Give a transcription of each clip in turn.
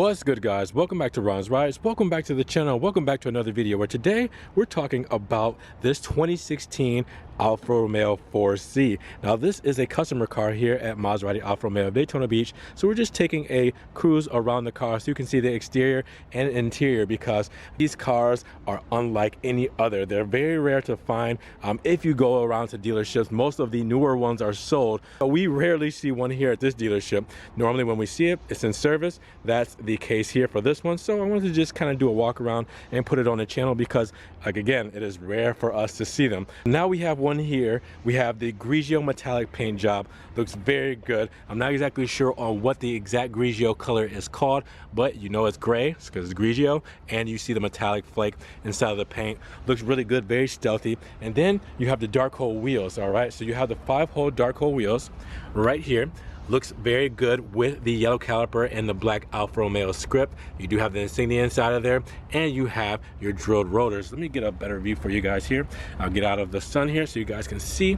What's good, guys? Welcome back to Ron's Rides. Welcome back to the channel. Welcome back to another video where today we're talking about this 2016 Alfa Romeo 4C. Now this is a customer car here at Maserati Alfa Romeo Daytona Beach. So we're just taking a cruise around the car so you can see the exterior and interior, because these cars are unlike any other. They're very rare to find. If you go around to dealerships, most of the newer ones are sold. But we rarely see one here at this dealership. Normally when we see it, it's in service. That's the case here for this one. So I wanted to just kind of do a walk around and put it on the channel because, like, again, it is rare for us to see them. Now we have one here. We have the Grigio metallic paint job. Looks very good. I'm not exactly sure on what the exact Grigio color is called, but you know it's gray. It's because it's Grigio, and you see the metallic flake inside of the paint. Looks really good, very stealthy. And then you have the dark hole wheels. All right, so you have the 5-hole dark hole wheels right here. Looks very good with the yellow caliper and the black Alfa Romeo script. You do have the insignia inside of there, and you have your drilled rotors. Let me get a better view for you guys here. I'll get out of the sun here so you guys can see.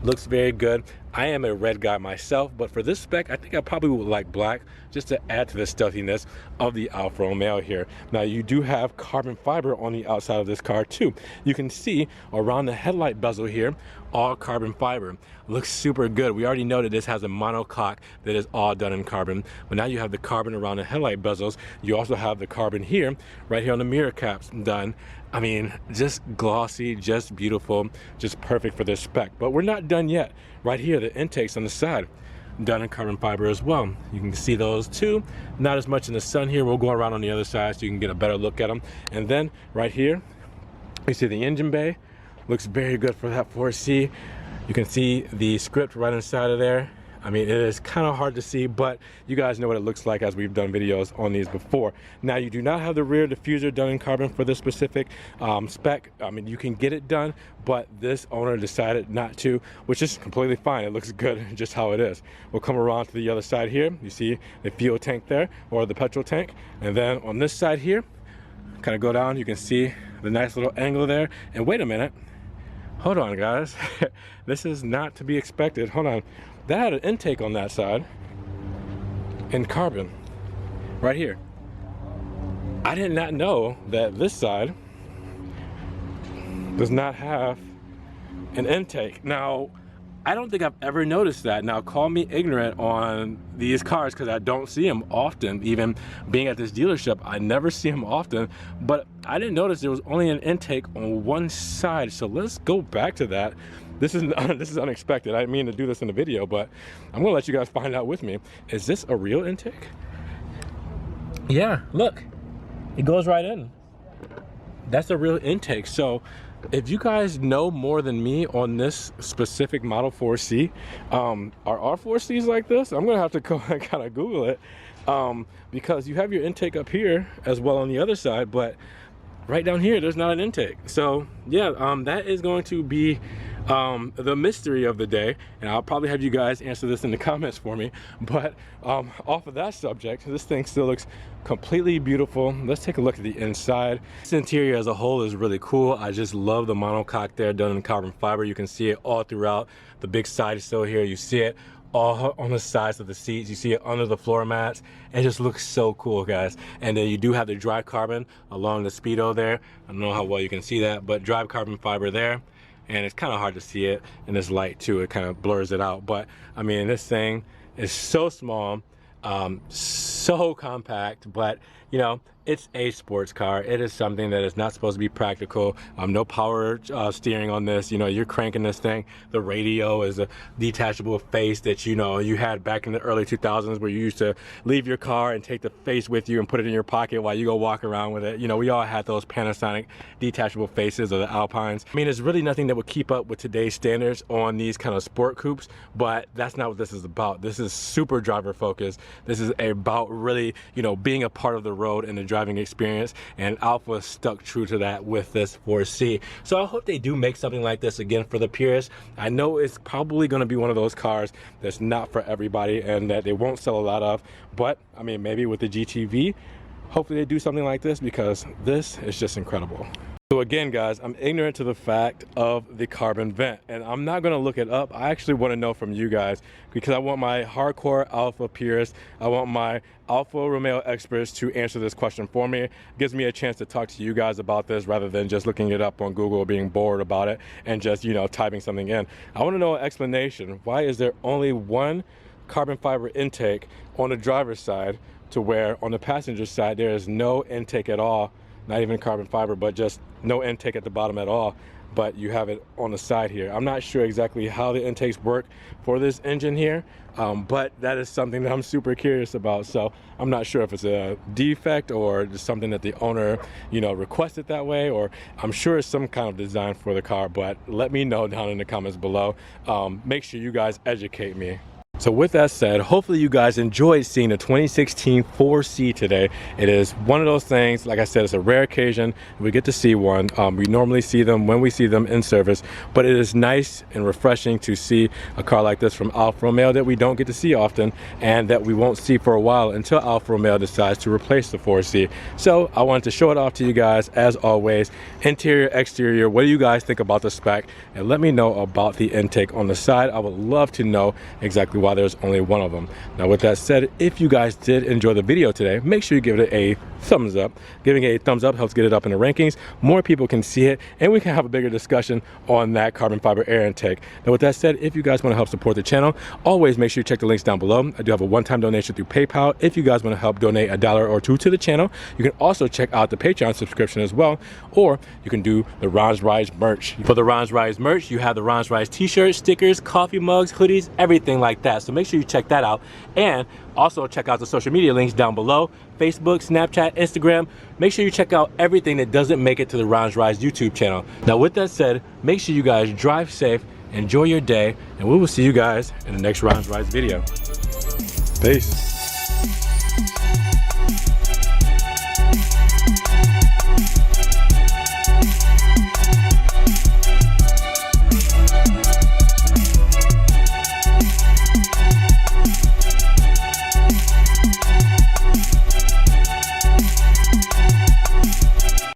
Looks very good. I am a red guy myself, but for this spec, I think I probably would like black just to add to the stealthiness of the Alfa Romeo here. Now you do have carbon fiber on the outside of this car too. You can see around the headlight bezel here, all carbon fiber. Looks super good. We already know that this has a monocoque that is all done in carbon, but now you have the carbon around the headlight bezels. You also have the carbon here, right here on the mirror caps done. I mean, just glossy, just beautiful, just perfect for this spec. But we're not done yet. Right here, the intakes on the side, done in carbon fiber as well. You can see those too. Not as much in the sun here. We'll go around on the other side so you can get a better look at them. And then right here, you see the engine bay. Looks very good for that 4C. You can see the script right inside of there. I mean, it is kind of hard to see, but you guys know what it looks like as we've done videos on these before. Now, you do not have the rear diffuser done in carbon for this specific spec. I mean, you can get it done, but this owner decided not to, which is completely fine. It looks good just how it is. We'll come around to the other side here. You see the fuel tank there, or the petrol tank. And then on this side here, kind of go down, you can see the nice little angle there. And wait a minute. Hold on, guys. This is not to be expected. Hold on. That had an intake on that side in carbon right here. I did not know that this side does not have an intake. Now, I don't think I've ever noticed that. Now, call me ignorant on these cars because I don't see them often. Even being at this dealership, I never see them often, but I didn't notice there was only an intake on one side. So let's go back to that. This is unexpected. I didn't mean to do this in the video, but I'm gonna let you guys find out with me. Is this a real intake? Yeah, look, it goes right in. That's a real intake. So if you guys know more than me on this specific Model 4C, are our 4Cs like this? I'm gonna have to go and kind of Google it, because you have your intake up here as well on the other side, but right down here, there's not an intake. So yeah, that is going to be the mystery of the day, and I'll probably have you guys answer this in the comments for me. But off of that subject, this thing still looks completely beautiful. Let's take a look at the inside. This interior as a whole is really cool. I just love the monocoque there done in carbon fiber. You can see it all throughout the big side sill here. You see it all on the sides of the seats. You see it under the floor mats. It just looks so cool, guys. And then you do have the dry carbon along the speedo there. I don't know how well you can see that, but dry carbon fiber there. And it's kind of hard to see it in this light too. It kind of blurs it out. But I mean, this thing is so small, so compact, but you know, it's a sports car. It is something that is not supposed to be practical. No power steering on this. You know, you're cranking this thing. The radio is a detachable face that, you know, you had back in the early 2000s where you used to leave your car and take the face with you and put it in your pocket while you go walk around with it. You know, we all had those Panasonic detachable faces, or the Alpines. I mean, there's really nothing that would keep up with today's standards on these kind of sport coupes, but that's not what this is about. This is super driver focused. This is about really, you know, being a part of the road and the driving experience, and Alfa stuck true to that with this 4C. So I hope they do make something like this again for the purists. I know it's probably going to be one of those cars that's not for everybody and that they won't sell a lot of, but I mean, maybe with the GTV, hopefully they do something like this, because this is just incredible. So again, guys, I'm ignorant to the fact of the carbon vent, and I'm not going to look it up. I actually want to know from you guys, because I want my hardcore Alfa purists, I want my Alfa Romeo experts to answer this question for me. It gives me a chance to talk to you guys about this rather than just looking it up on Google, being bored about it, and just, you know, typing something in. I want to know an explanation. Why is there only one carbon fiber intake on the driver's side, to where on the passenger side there is no intake at all? Not even carbon fiber, but just no intake at the bottom at all, but you have it on the side here. I'm not sure exactly how the intakes work for this engine here, but that is something that I'm super curious about. So I'm not sure if it's a defect or just something that the owner, you know, requested that way, or I'm sure it's some kind of design for the car, but let me know down in the comments below. Make sure you guys educate me. So with that said, hopefully you guys enjoyed seeing the 2016 4C today. It is one of those things, like I said, it's a rare occasion. We get to see one. We normally see them when we see them in service, but it is nice and refreshing to see a car like this from Alfa Romeo that we don't get to see often, and that we won't see for a while until Alfa Romeo decides to replace the 4C. So I wanted to show it off to you guys. As always, interior, exterior, what do you guys think about the spec? And let me know about the intake on the side. I would love to know exactly why there's only one of them. Now with that said, if you guys did enjoy the video today, make sure you give it a thumbs up. Giving a thumbs up helps get it up in the rankings. More people can see it, and we can have a bigger discussion on that carbon fiber air intake. Now with that said, if you guys want to help support the channel, always make sure you check the links down below. I do have a one-time donation through PayPal if you guys want to help donate $1 or $2 to the channel. You can also check out the Patreon subscription as well, or you can do the Ron's Rise merch. For the Ron's Rise merch, you have the Ron's Rise t-shirts, stickers, coffee mugs, hoodies, everything like that. So make sure you check that out, and also check out the social media links down below: Facebook, Snapchat, Instagram. Make sure you check out everything that doesn't make it to the Ron's Rise YouTube channel. Now with that said, make sure you guys drive safe, enjoy your day, and we will see you guys in the next Ron's Rise video. Peace.